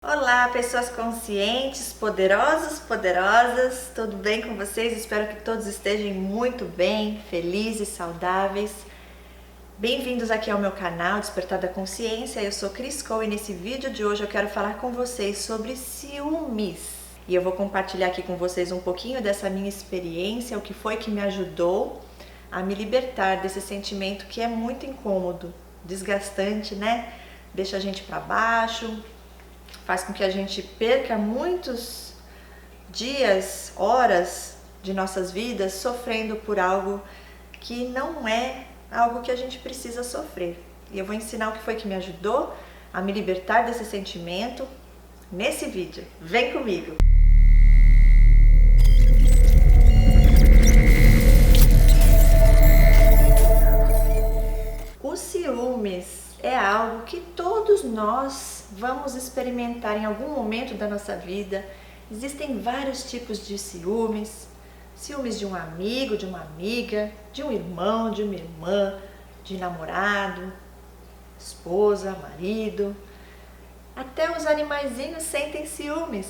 Olá, pessoas conscientes, poderosos, poderosas, tudo bem com vocês? Espero que todos estejam muito bem, felizes, saudáveis. Bem-vindos aqui ao meu canal Despertar da Consciência. Eu sou Cris Cole e nesse vídeo de hoje eu quero falar com vocês sobre ciúmes. E eu vou compartilhar aqui com vocês um pouquinho dessa minha experiência, o que foi que me ajudou a me libertar desse sentimento que é muito incômodo, desgastante, né? Deixa a gente para baixo, faz com que a gente perca muitos dias, horas de nossas vidas sofrendo por algo que não é algo que a gente precisa sofrer. E eu vou ensinar o que foi que me ajudou a me libertar desse sentimento nesse vídeo. Vem comigo! Os ciúmes é algo que todos nós vamos experimentar em algum momento da nossa vida. Existem vários tipos de ciúmes. Ciúmes de um amigo, de uma amiga, de um irmão, de uma irmã, de namorado, esposa, marido. Até os animaizinhos sentem ciúmes.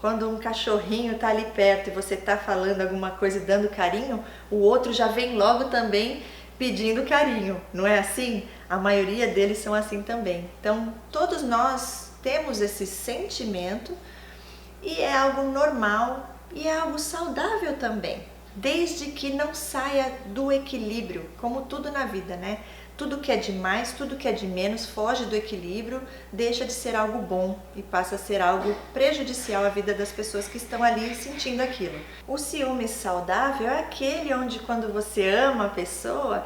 Quando um cachorrinho está ali perto e você está falando alguma coisa e dando carinho, o outro já vem logo também pedindo carinho, não é assim? A maioria deles são assim também. Então, todos nós temos esse sentimento e é algo normal e é algo saudável também, desde que não saia do equilíbrio, como tudo na vida, né? Tudo que é demais, tudo que é de menos foge do equilíbrio, deixa de ser algo bom e passa a ser algo prejudicial à vida das pessoas que estão ali sentindo aquilo. O ciúme saudável é aquele onde quando você ama a pessoa,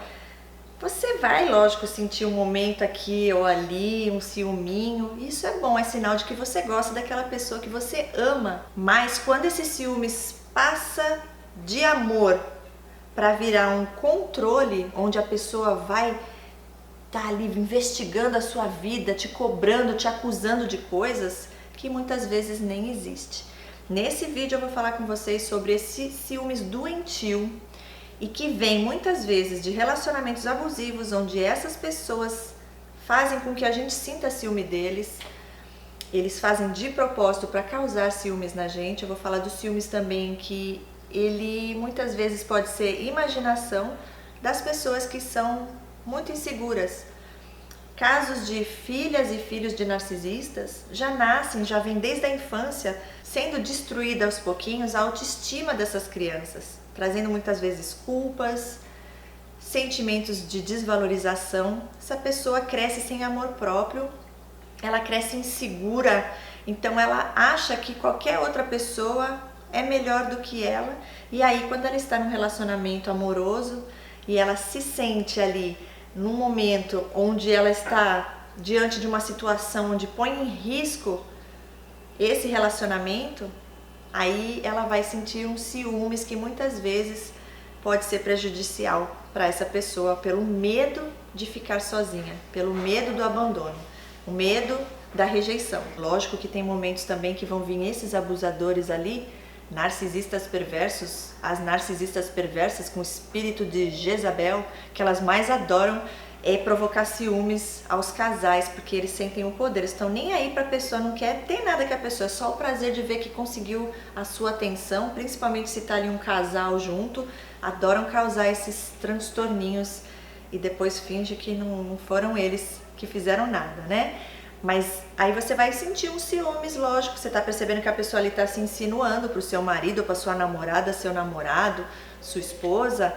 você vai, lógico, sentir um momento aqui ou ali, um ciúminho. Isso é bom, é sinal de que você gosta daquela pessoa que você ama. Mas quando esse ciúmes passa de amor para virar um controle, onde a pessoa vai tá ali investigando a sua vida, te cobrando, te acusando de coisas que muitas vezes nem existe. Nesse vídeo eu vou falar com vocês sobre esse ciúmes doentio e que vem muitas vezes de relacionamentos abusivos, onde essas pessoas fazem com que a gente sinta ciúme deles. Eles fazem de propósito para causar ciúmes na gente. Eu vou falar dos ciúmes também, que ele muitas vezes pode ser imaginação das pessoas que são muito inseguras. Casos de filhas e filhos de narcisistas já nascem, já vem desde a infância, sendo destruída aos pouquinhos a autoestima dessas crianças, trazendo muitas vezes culpas, sentimentos de desvalorização. Essa pessoa cresce sem amor próprio, ela cresce insegura, então ela acha que qualquer outra pessoa é melhor do que ela, e aí quando ela está num relacionamento amoroso e ela se sente ali num momento onde ela está diante de uma situação onde põe em risco esse relacionamento, aí ela vai sentir um ciúmes que muitas vezes pode ser prejudicial para essa pessoa, pelo medo de ficar sozinha, pelo medo do abandono, o medo da rejeição. Lógico que tem momentos também que vão vir esses abusadores ali, narcisistas perversos, as narcisistas perversas com o espírito de Jezabel, que elas mais adoram é provocar ciúmes aos casais, porque eles sentem o poder, estão nem aí para a pessoa, não quer ter nada com a pessoa, é só o prazer de ver que conseguiu a sua atenção, principalmente se está ali um casal junto, adoram causar esses transtorninhos e depois finge que não foram eles que fizeram nada, né? Mas aí você vai sentir um ciúmes, lógico, você está percebendo que a pessoa ali está se insinuando para o seu marido, para sua namorada, seu namorado, sua esposa.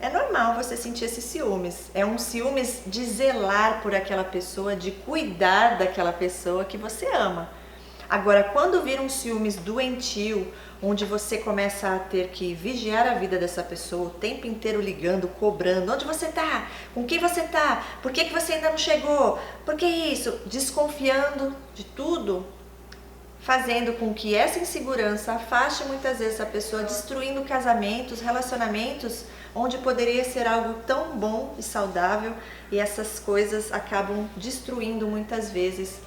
É normal você sentir esses ciúmes. É um ciúmes de zelar por aquela pessoa, de cuidar daquela pessoa que você ama. Agora, quando vira um ciúmes doentio, onde você começa a ter que vigiar a vida dessa pessoa, o tempo inteiro ligando, cobrando, onde você tá? Com quem você tá? Por que você ainda não chegou? Por que isso? Desconfiando de tudo, fazendo com que essa insegurança afaste muitas vezes a pessoa, destruindo casamentos, relacionamentos, onde poderia ser algo tão bom e saudável, e essas coisas acabam destruindo muitas vezes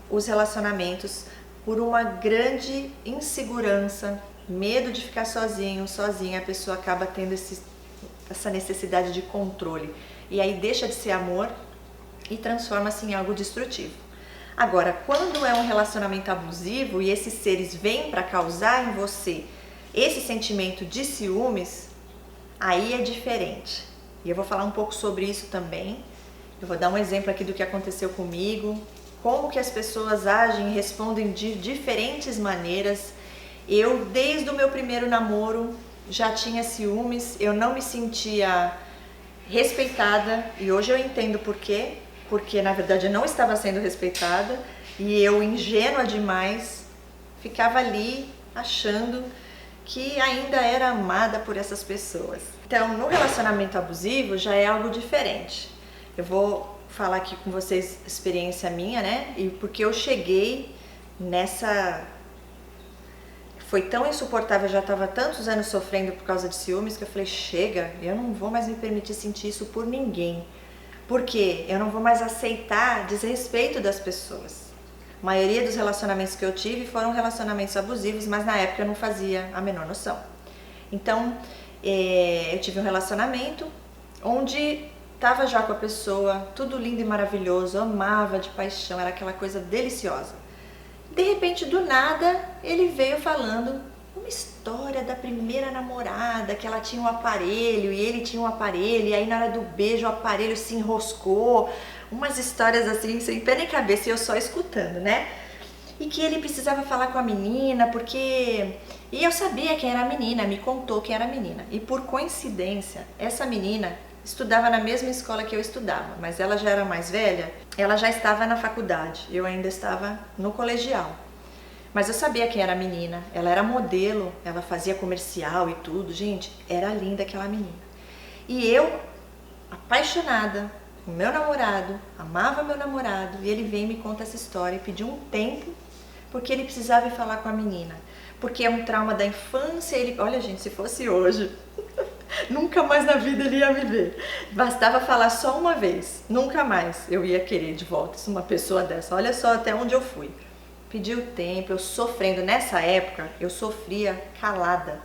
os relacionamentos por uma grande insegurança, medo de ficar sozinho, sozinha, a pessoa acaba tendo essa necessidade de controle. E aí deixa de ser amor e transforma-se em algo destrutivo. Agora, quando é um relacionamento abusivo e esses seres vêm para causar em você esse sentimento de ciúmes, aí é diferente. E eu vou falar um pouco sobre isso também. Eu vou dar um exemplo aqui do que aconteceu comigo, como que as pessoas agem e respondem de diferentes maneiras. Eu, desde o meu primeiro namoro, já tinha ciúmes, eu não me sentia respeitada e hoje eu entendo por quê. Porque na verdade eu não estava sendo respeitada e eu, ingênua demais, ficava ali achando que ainda era amada por essas pessoas. Então, no relacionamento abusivo já é algo diferente. Eu vou falar aqui com vocês experiência minha, né? E porque eu cheguei nessa... Foi tão insuportável, eu já estava tantos anos sofrendo por causa de ciúmes que eu falei, chega, eu não vou mais me permitir sentir isso por ninguém. Porque eu não vou mais aceitar desrespeito das pessoas. A maioria dos relacionamentos que eu tive foram relacionamentos abusivos, mas na época eu não fazia a menor noção. Então, eu tive um relacionamento onde estava já com a pessoa, tudo lindo e maravilhoso, eu amava de paixão, era aquela coisa deliciosa. De repente, do nada, ele veio falando uma história da primeira namorada, que ela tinha um aparelho e ele tinha um aparelho, e aí na hora do beijo o aparelho se enroscou, umas histórias assim, sem pé nem cabeça, e eu só escutando, né? E que ele precisava falar com a menina, porque... E eu sabia quem era a menina, me contou quem era a menina. E por coincidência, essa menina estudava na mesma escola que eu estudava, mas ela já era mais velha, ela já estava na faculdade, eu ainda estava no colegial. Mas eu sabia quem era a menina, ela era modelo, ela fazia comercial e tudo, gente, era linda aquela menina. E eu, apaixonada, o meu namorado, amava meu namorado, e ele vem e me conta essa história e pediu um tempo, porque ele precisava ir falar com a menina. Porque é um trauma da infância, ele... Olha, gente, se fosse hoje, nunca mais na vida ele ia me ver. Bastava falar só uma vez, nunca mais eu ia querer de volta uma pessoa dessa. Olha só até onde eu fui. Pediu tempo, eu sofrendo. Nessa época, eu sofria calada,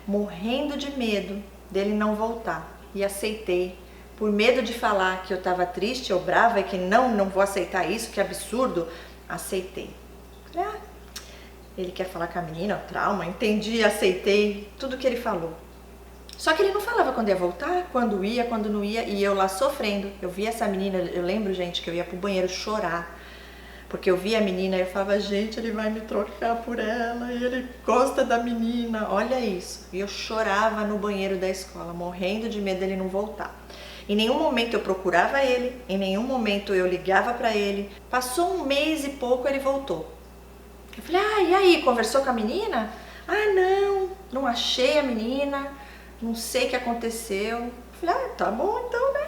morrendo de medo dele não voltar. E aceitei, por medo de falar que eu estava triste ou brava e que não vou aceitar isso, que absurdo, aceitei. Ele quer falar com a menina, o trauma, entendi, aceitei tudo que ele falou. Só que ele não falava quando ia voltar, quando ia, quando não ia, e eu lá sofrendo. Eu vi essa menina, eu lembro, gente, que eu ia pro banheiro chorar. Porque eu via a menina e eu falava, gente, ele vai me trocar por ela, e ele gosta da menina, olha isso. E eu chorava no banheiro da escola, morrendo de medo dele não voltar. Em nenhum momento eu procurava ele, em nenhum momento eu ligava pra ele. Passou um mês e pouco, ele voltou. Eu falei, e aí, conversou com a menina? Não achei a menina, não sei o que aconteceu. Eu falei, tá bom então, né?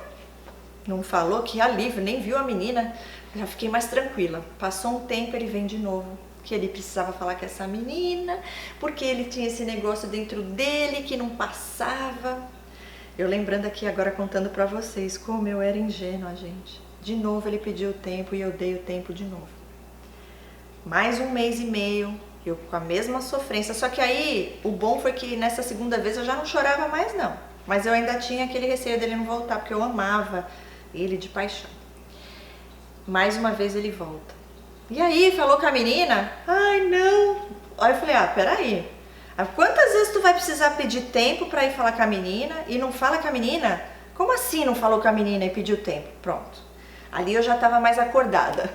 Não falou, que alívio, nem viu a menina. Já fiquei mais tranquila. Passou um tempo, ele vem de novo, que ele precisava falar com essa menina, porque ele tinha esse negócio dentro dele que não passava. Eu lembrando aqui agora, contando pra vocês como eu era ingênua, gente. De novo ele pediu o tempo e eu dei o tempo de novo. Mais um mês e meio, eu com a mesma sofrência. Só que aí, o bom foi que nessa segunda vez eu já não chorava mais não. Mas eu ainda tinha aquele receio dele não voltar, porque eu amava ele de paixão. Mais uma vez ele volta. E aí, falou com a menina? Não. Aí eu falei, peraí. Quantas vezes tu vai precisar pedir tempo pra ir falar com a menina e não fala com a menina? Como assim não falou com a menina e pediu tempo? Pronto. Ali eu já tava mais acordada.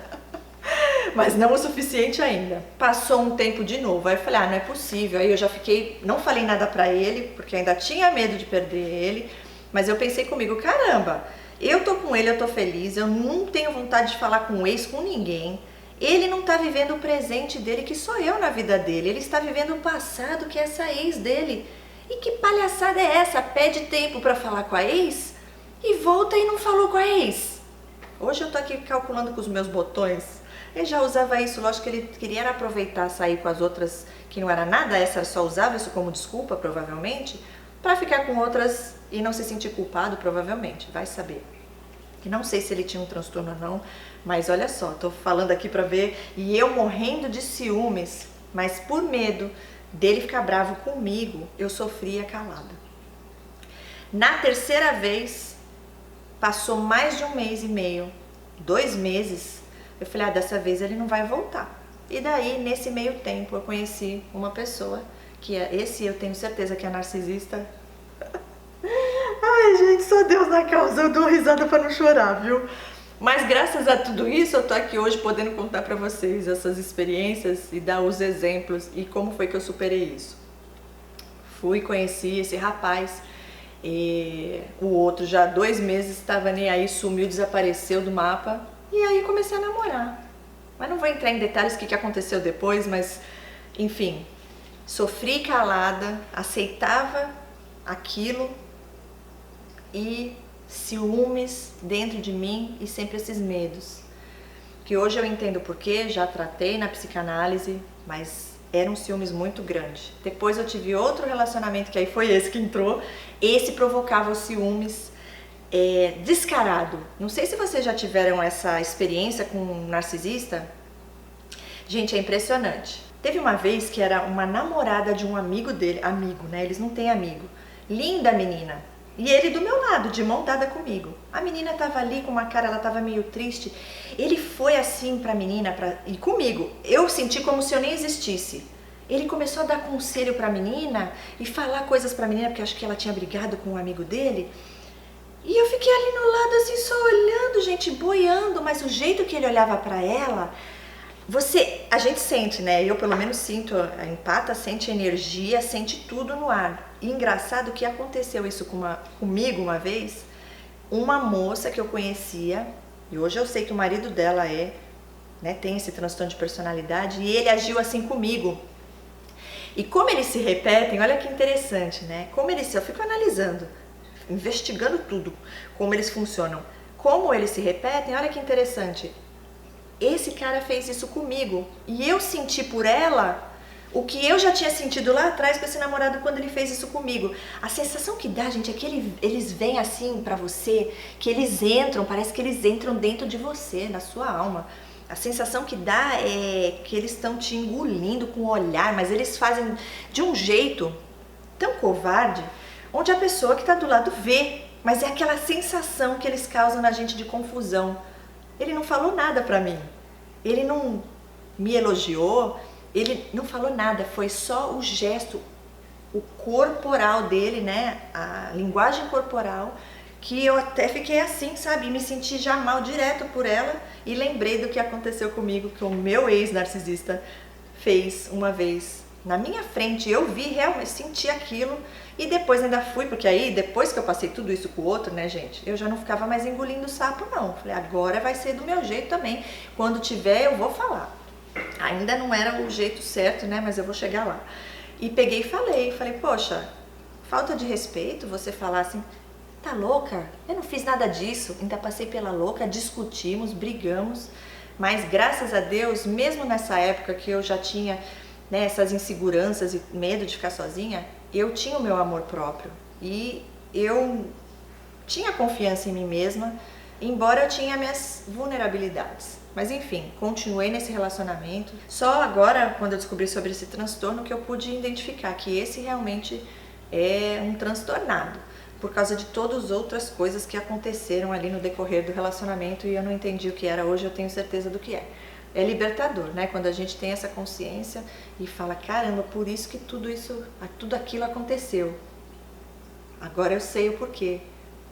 Mas não o suficiente ainda. Passou um tempo de novo. Aí eu falei, não é possível. Aí eu já fiquei, não falei nada pra ele, porque eu ainda tinha medo de perder ele. Mas eu pensei comigo, caramba, eu tô com ele, eu tô feliz, eu não tenho vontade de falar com o ex, com ninguém. Ele não tá vivendo o presente dele, que sou eu na vida dele. Ele está vivendo o passado, que é essa ex dele. E que palhaçada é essa? Pede tempo pra falar com a ex e volta e não falou com a ex. Hoje eu tô aqui calculando com os meus botões. Ele já usava isso, lógico que ele queria aproveitar, sair com as outras que não era nada, essa só usava isso como desculpa, provavelmente, pra ficar com outras e não se sentir culpado, provavelmente, vai saber. E não sei se ele tinha um transtorno ou não, mas olha só, tô falando aqui pra ver, e eu morrendo de ciúmes, mas por medo dele ficar bravo comigo, eu sofria calada. Na terceira vez, passou mais de um mês e meio, 2 meses, Eu falei, dessa vez ele não vai voltar. E daí, nesse meio tempo, eu conheci uma pessoa que esse eu tenho certeza que é narcisista. Ai, gente, só Deus na causa, eu dou risada pra não chorar, viu? Mas graças a tudo isso, eu tô aqui hoje podendo contar pra vocês essas experiências e dar os exemplos e como foi que eu superei isso. Conheci esse rapaz, e o outro já há 2 meses estava nem aí, sumiu, desapareceu do mapa, e aí comecei a namorar. Mas não vou entrar em detalhes do que aconteceu depois, mas enfim, sofri calada, aceitava aquilo e ciúmes dentro de mim e sempre esses medos. Que hoje eu entendo porquê, já tratei na psicanálise, mas eram ciúmes muito grandes. Depois eu tive outro relacionamento, que aí foi esse que entrou. Esse provocava os ciúmes descarado. Não sei se vocês já tiveram essa experiência com um narcisista. Gente, é impressionante. Teve uma vez que era uma namorada de um amigo dele, né? Eles não têm amigo. Linda menina. E ele do meu lado, de mão dada comigo. A menina tava ali com uma cara, ela tava meio triste. Ele foi assim pra menina e comigo. Eu senti como se eu nem existisse. Ele começou a dar conselho pra menina e falar coisas pra menina, porque acho que ela tinha brigado com um amigo dele. E eu fiquei ali no lado assim, só olhando, gente, boiando. Mas o jeito que ele olhava pra ela... A gente sente, né? Eu pelo menos sinto, a empata sente energia, sente tudo no ar. E engraçado que aconteceu isso comigo uma vez, uma moça que eu conhecia, e hoje eu sei que o marido dela tem esse transtorno de personalidade, e ele agiu assim comigo. E como eles se repetem, olha que interessante, né? Eu fico analisando, investigando tudo, como eles funcionam. Como eles se repetem, olha que interessante. Esse cara fez isso comigo e eu senti por ela o que eu já tinha sentido lá atrás com esse namorado quando ele fez isso comigo. A sensação que dá, gente, é que eles vêm assim pra você, que eles entram, parece que eles entram dentro de você, na sua alma. A sensação que dá é que eles estão te engolindo com o olhar, mas eles fazem de um jeito tão covarde, onde a pessoa que tá do lado vê, mas é aquela sensação que eles causam na gente de confusão. Ele não falou nada pra mim, ele não me elogiou, ele não falou nada, foi só o gesto, o corporal dele, né, a linguagem corporal, que eu até fiquei assim, sabe, me senti já mal direto por ela e lembrei do que aconteceu comigo, que o meu ex-narcisista fez uma vez na minha frente, eu vi, realmente senti aquilo. E depois ainda fui, porque aí depois que eu passei tudo isso com o outro, né, gente, eu já não ficava mais engolindo sapo não. Falei, agora vai ser do meu jeito também. Quando tiver eu vou falar. Ainda não era o jeito certo, né, mas eu vou chegar lá. E peguei e falei, poxa, falta de respeito você falar assim, tá louca? Eu não fiz nada disso. Ainda passei pela louca, discutimos, brigamos. Mas graças a Deus, mesmo nessa época que eu já tinha, né, essas inseguranças e medo de ficar sozinha, eu tinha o meu amor próprio e eu tinha confiança em mim mesma, embora eu tinha minhas vulnerabilidades. Mas enfim, continuei nesse relacionamento. Só agora, quando eu descobri sobre esse transtorno, que eu pude identificar que esse realmente é um transtornado, por causa de todas as outras coisas que aconteceram ali no decorrer do relacionamento e eu não entendi o que era. Hoje eu tenho certeza do que é. É libertador, né? Quando a gente tem essa consciência e fala, caramba, por isso que tudo aquilo aconteceu. Agora eu sei o porquê.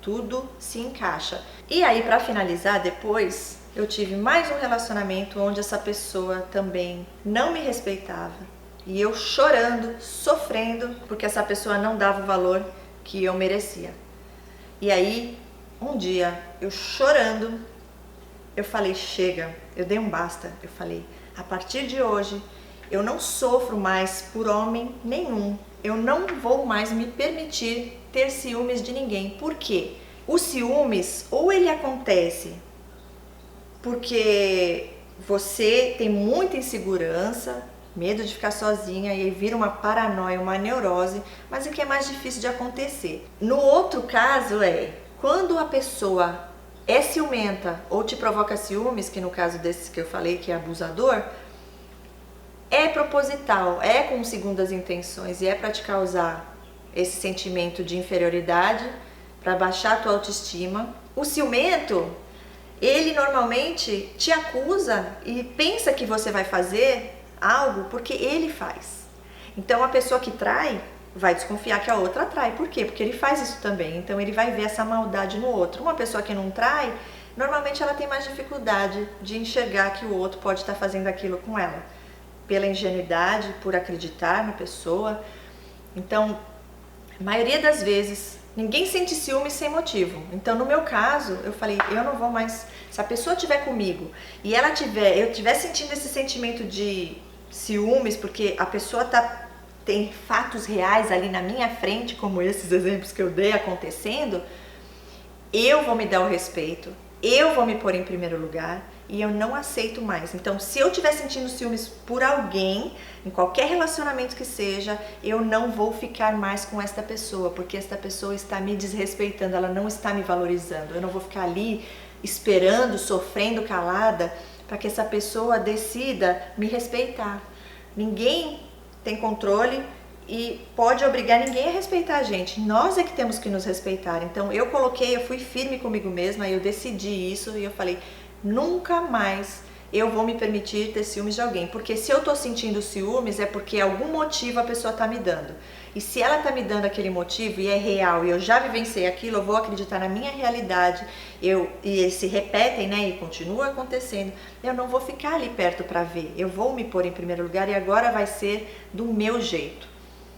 Tudo se encaixa. E aí, para finalizar, depois eu tive mais um relacionamento onde essa pessoa também não me respeitava. E eu chorando, sofrendo, porque essa pessoa não dava o valor que eu merecia. E aí, um dia, eu chorando, eu falei, chega, eu dei um basta. Eu falei, a partir de hoje, eu não sofro mais por homem nenhum. Eu não vou mais me permitir ter ciúmes de ninguém. Por quê? O ciúmes, ou ele acontece porque você tem muita insegurança, medo de ficar sozinha, e aí vira uma paranoia, uma neurose, mas o que é mais difícil de acontecer. No outro caso quando a pessoa é ciumenta ou te provoca ciúmes, que no caso desses que eu falei que é abusador, é proposital, é com segundas intenções e é para te causar esse sentimento de inferioridade, para baixar a tua autoestima. O ciumento, Ele normalmente te acusa e pensa que você vai fazer algo porque ele faz. Então a pessoa que trai vai desconfiar que a outra trai. Por quê? Porque ele faz isso também. Então ele vai ver essa maldade no outro. Uma pessoa que não trai, normalmente ela tem mais dificuldade de enxergar que o outro pode estar fazendo aquilo com ela. Pela ingenuidade, por acreditar na pessoa. Então, a maioria das vezes, ninguém sente ciúme sem motivo. Então, no meu caso, eu falei, eu não vou mais... Se a pessoa estiver comigo e eu estiver sentindo esse sentimento de ciúmes, porque a pessoa tem fatos reais ali na minha frente, como esses exemplos que eu dei acontecendo, eu vou me dar o respeito, eu vou me pôr em primeiro lugar e eu não aceito mais. Então, se eu estiver sentindo ciúmes por alguém, em qualquer relacionamento que seja, eu não vou ficar mais com esta pessoa, porque esta pessoa está me desrespeitando, ela não está me valorizando. Eu não vou ficar ali esperando, sofrendo, calada, para que essa pessoa decida me respeitar. Ninguém tem controle e pode obrigar ninguém a respeitar a gente. Nós é que temos que nos respeitar. Então eu fui firme comigo mesma, eu decidi isso e eu falei, nunca mais eu vou me permitir ter ciúmes de alguém. Porque se eu tô sentindo ciúmes é porque algum motivo a pessoa tá me dando. E se ela tá me dando aquele motivo e é real e eu já vivenciei aquilo, eu vou acreditar na minha realidade, e eles se repetem, né, e continua acontecendo, eu não vou ficar ali perto para ver, eu vou me pôr em primeiro lugar e agora vai ser do meu jeito.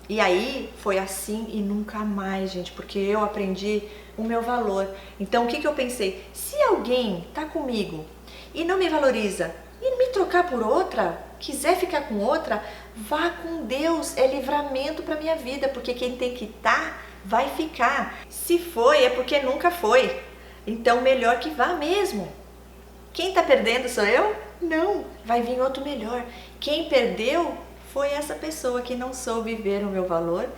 E aí foi assim e nunca mais, gente, porque eu aprendi o meu valor. Então o que eu pensei? Se alguém tá comigo e não me valoriza e me trocar por outra, quiser ficar com outra, vá com Deus, é livramento para minha vida, porque quem tem que estar vai ficar. Se foi, é porque nunca foi. Então melhor que vá mesmo. Quem tá perdendo sou eu? Não, vai vir outro melhor. Quem perdeu foi essa pessoa que não soube ver o meu valor.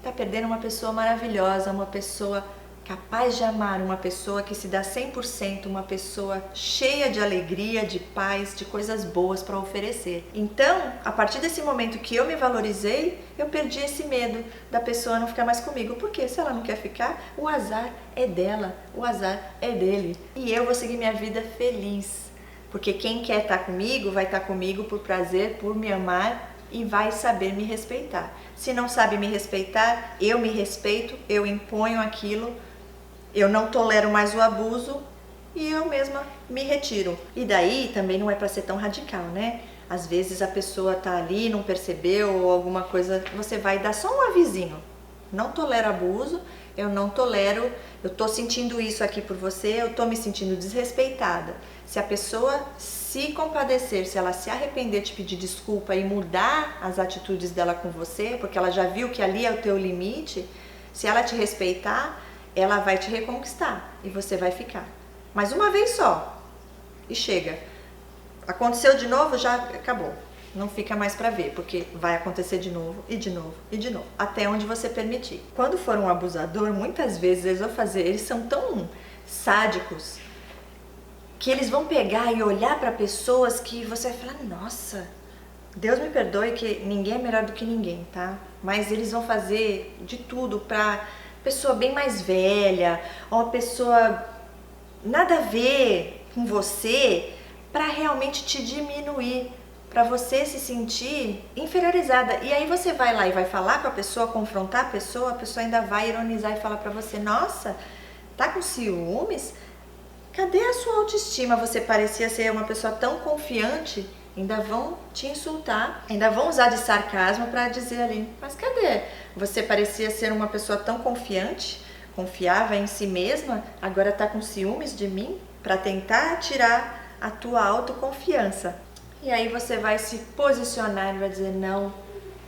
Tá perdendo uma pessoa maravilhosa, uma pessoa capaz de amar, uma pessoa que se dá 100%, uma pessoa cheia de alegria, de paz, de coisas boas para oferecer. Então, a partir desse momento que eu me valorizei, eu perdi esse medo da pessoa não ficar mais comigo. Porque se ela não quer ficar, o azar é dela, o azar é dele. E eu vou seguir minha vida feliz. Porque quem quer estar comigo, vai estar comigo por prazer, por me amar e vai saber me respeitar. Se não sabe me respeitar, eu me respeito, eu imponho aquilo, eu não tolero mais o abuso e eu mesma me retiro. E daí também não é para ser tão radical, né? Às vezes a pessoa tá ali, não percebeu ou alguma coisa, você vai dar só um avisinho. Não tolero abuso, eu não tolero, eu tô sentindo isso aqui por você, eu tô me sentindo desrespeitada. Se a pessoa se compadecer, se ela se arrepender, te pedir desculpa e mudar as atitudes dela com você, porque ela já viu que ali é o teu limite, se ela te respeitar, ela vai te reconquistar e você vai ficar. Mas uma vez só e chega. Aconteceu de novo, já acabou. Não fica mais para ver, porque vai acontecer de novo e de novo e de novo, até onde você permitir. Quando for um abusador, muitas vezes eles são tão sádicos que eles vão pegar e olhar para pessoas que você vai falar, nossa, Deus me perdoe que ninguém é melhor do que ninguém, tá? Mas eles vão fazer de tudo pra pessoa bem mais velha, ou uma pessoa nada a ver com você, para realmente te diminuir, para você se sentir inferiorizada. E aí você vai lá e vai falar com a pessoa, confrontar a pessoa ainda vai ironizar e falar para você, nossa, tá com ciúmes? Cadê a sua autoestima? Você parecia ser uma pessoa tão confiante. Ainda vão te insultar, ainda vão usar de sarcasmo para dizer ali, mas cadê? Você parecia ser uma pessoa tão confiante, confiava em si mesma, agora tá com ciúmes de mim para tentar tirar a tua autoconfiança. E aí você vai se posicionar e vai dizer, não,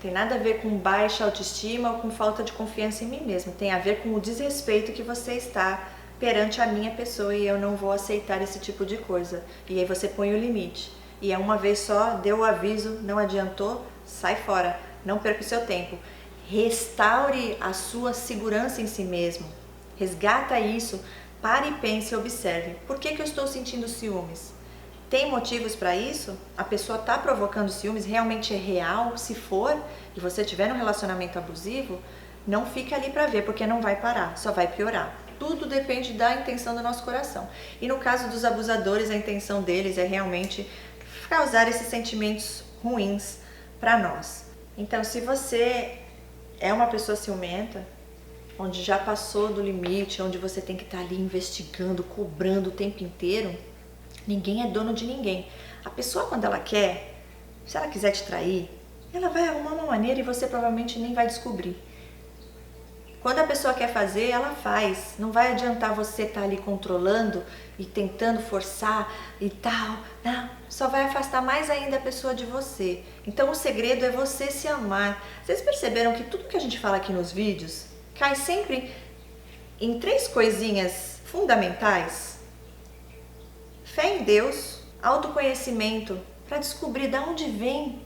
tem nada a ver com baixa autoestima ou com falta de confiança em mim mesmo, tem a ver com o desrespeito que você está perante a minha pessoa e eu não vou aceitar esse tipo de coisa. E aí você põe o limite. E é uma vez só, deu o aviso, não adiantou, sai fora, não perca o seu tempo. Restaure a sua segurança em si mesmo, resgata isso, pare e pense e observe. Por que eu estou sentindo ciúmes? Tem motivos para isso? A pessoa está provocando ciúmes, realmente é real? Se for, e você tiver um relacionamento abusivo, não fica ali para ver, porque não vai parar, só vai piorar. Tudo depende da intenção do nosso coração. E no caso dos abusadores, a intenção deles é realmente causar esses sentimentos ruins para nós. Então, se você é uma pessoa ciumenta, onde já passou do limite, onde você tem que estar ali investigando, cobrando o tempo inteiro, ninguém é dono de ninguém. A pessoa, quando ela quer, se ela quiser te trair, ela vai arrumar uma maneira e você provavelmente nem vai descobrir. Quando a pessoa quer fazer, ela faz. Não vai adiantar você estar ali controlando e tentando forçar e tal. Não, só vai afastar mais ainda a pessoa de você. Então o segredo é você se amar. Vocês perceberam que tudo que a gente fala aqui nos vídeos cai sempre em 3 coisinhas fundamentais? Fé em Deus, autoconhecimento, para descobrir de onde vem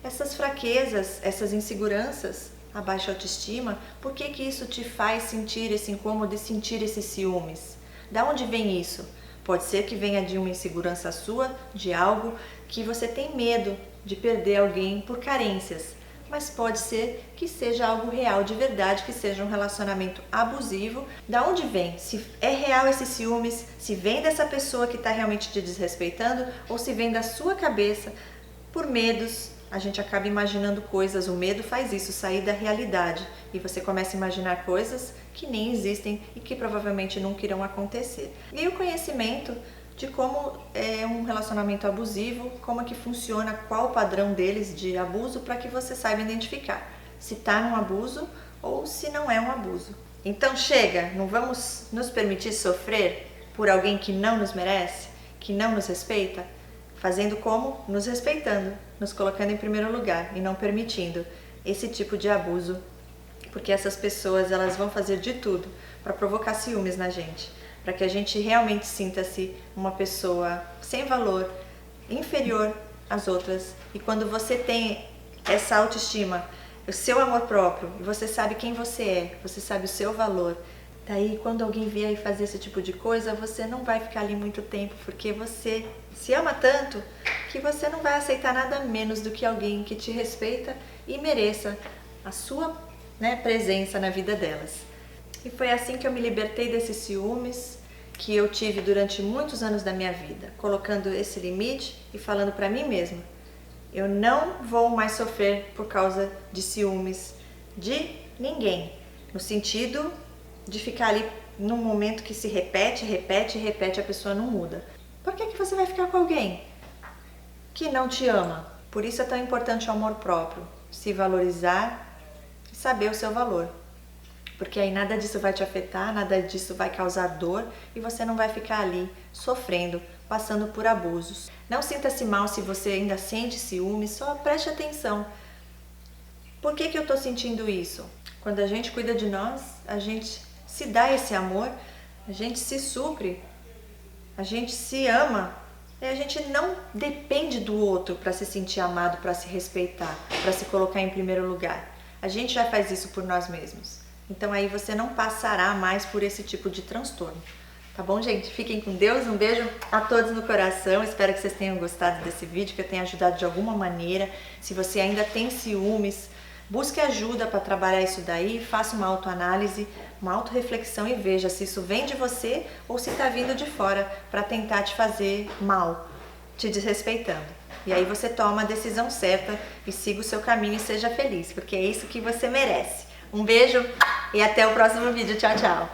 essas fraquezas, essas inseguranças, a baixa autoestima. Por que que isso te faz sentir esse incômodo e sentir esses ciúmes? Da onde vem isso? Pode ser que venha de uma insegurança sua, de algo que você tem medo de perder alguém por carências. Mas pode ser que seja algo real de verdade, que seja um relacionamento abusivo. Da onde vem? Se é real esses ciúmes, se vem dessa pessoa que está realmente te desrespeitando ou se vem da sua cabeça por medos. A gente acaba imaginando coisas, o medo faz isso, sair da realidade. E você começa a imaginar coisas que nem existem e que provavelmente nunca irão acontecer. E o conhecimento de como é um relacionamento abusivo, como é que funciona, qual o padrão deles de abuso, para que você saiba identificar se está num abuso ou se não é um abuso. Então chega, não vamos nos permitir sofrer por alguém que não nos merece, que não nos respeita, fazendo como? Nos respeitando, nos colocando em primeiro lugar e não permitindo esse tipo de abuso, porque essas pessoas elas vão fazer de tudo para provocar ciúmes na gente, para que a gente realmente sinta-se uma pessoa sem valor, inferior às outras. E quando você tem essa autoestima, o seu amor próprio, e você sabe quem você é, você sabe o seu valor, daí quando alguém vier e fazer esse tipo de coisa, você não vai ficar ali muito tempo, porque você se ama tanto que você não vai aceitar nada menos do que alguém que te respeita e mereça a sua, presença na vida delas. E foi assim que eu me libertei desses ciúmes que eu tive durante muitos anos da minha vida, colocando esse limite e falando para mim mesma: eu não vou mais sofrer por causa de ciúmes de ninguém, no sentido de ficar ali num momento que se repete, a pessoa não muda. Por que você vai ficar com alguém que não te ama? Por isso é tão importante o amor próprio, se valorizar e saber o seu valor. Porque aí nada disso vai te afetar, nada disso vai causar dor e você não vai ficar ali sofrendo, passando por abusos. Não sinta-se mal se você ainda sente ciúme, só preste atenção. Por que eu estou sentindo isso? Quando a gente cuida de nós, a gente se dá esse amor, a gente se supre, a gente se ama e a gente não depende do outro para se sentir amado, para se respeitar, para se colocar em primeiro lugar. A gente já faz isso por nós mesmos. Então aí você não passará mais por esse tipo de transtorno. Tá bom, gente? Fiquem com Deus, um beijo a todos no coração. Espero que vocês tenham gostado desse vídeo, que eu tenha ajudado de alguma maneira. Se você ainda tem ciúmes, busque ajuda para trabalhar isso daí, faça uma autoanálise, uma autorreflexão e veja se isso vem de você ou se está vindo de fora para tentar te fazer mal, te desrespeitando. E aí você toma a decisão certa e siga o seu caminho e seja feliz, porque é isso que você merece. Um beijo e até o próximo vídeo. Tchau, tchau!